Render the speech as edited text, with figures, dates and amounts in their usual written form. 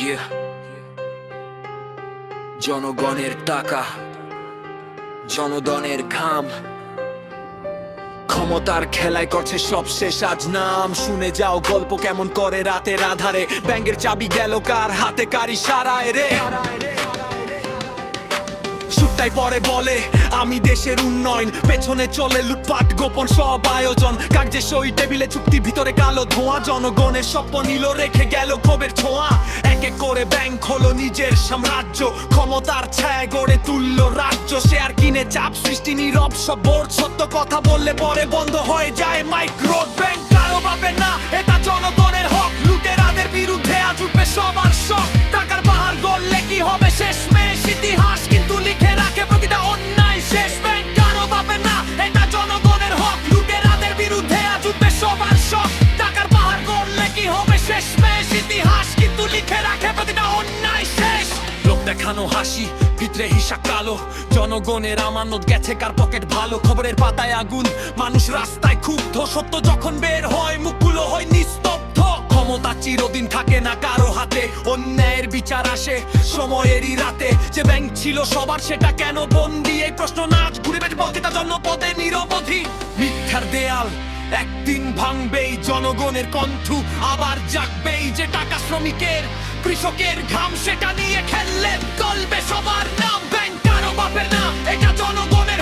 Yeah. জনগণের টাকা, জনগণের ঘাম, ক্ষমতার খেলায় করছে সব শেষ আজ নাম। শুনে যাও গল্প কেমন করে রাতের আধারে, ব্যাংকের চাবি গেল কার হাতে, কার ইশারায় রে। সুরটাই পরে বলে আমি দেশের উন্নয়ন, পেছনে চলে লুটপাট গোপন সব আয়োজন। কাগজে সই টেবিলে চুক্তি, ভিতরে কালো ধোঁয়া। জনগণের স্বপ্ন নিল রেখে গেল ক্ষোভের ছোঁয়া। এক এক করে ব্যাংক হলো নিজের সাম্রাজ্য, ক্ষমতার ছায়া গড়ে তুলল রাজ্য। শেয়ার কিনে চাপ সৃষ্টি, নীরব সব বোর্ড। সত্য কথা বললে পরে বন্ধ হয়ে যায় মাইক। রোড ব্যাংক কারো পাবে না, এটা জনগণের হক। লুটেরাদের বিরুদ্ধে আজ উঠবে সবার শখ। টাকার পাহাড় গড়লে কি হবে শেষমেশ ইতিহাস কিন্তু লিখে রাখে প্রতিটা অন্যায়। শেষ ব্যাংক কারো পাবে না, এটা জনগণের হক। লুটেরাদের বিরুদ্ধে আজ উঠবে সবার শখ। টাকার পাহাড় গড়লে কি হবে শেষমেশ ইতিহাস কিন্তু লিখে রাখে প্রতিটা অন্যায় শেষ। লোক দেখানো হাসি, ভিতরে হিসাব কালো। জনগণের আমানত গেছে কার পকেট ভালো। খবরের পাতায় আগুন, মানুষ রাস্তায় ক্ষুব্ধ। সত্য যখন বের হয় মুখগুলো হয় নিস্তব্ধ। ক্ষমতা চিরদিন থাকে না কারো হাতে, অন্যায়ের বিচার আসে সময়েরই রাতে। যে ব্যাংক ছিল সবার সেটা কেন বন্দি, এই প্রশ্ন নাচ ঘুরে বেশ বক্তৃতা জনপদে নিরবধি। মিথ্যার দেয়াল একদিন ভাঙবেই, জনগণের কণ্ঠ আবার জাগবেই। যে টাকা শ্রমিকের কৃষকের ঘাম, সেটা নিয়ে খেললে চলবে সবার নাম। ব্যাংক কারো বাপের না, এটা জনগণের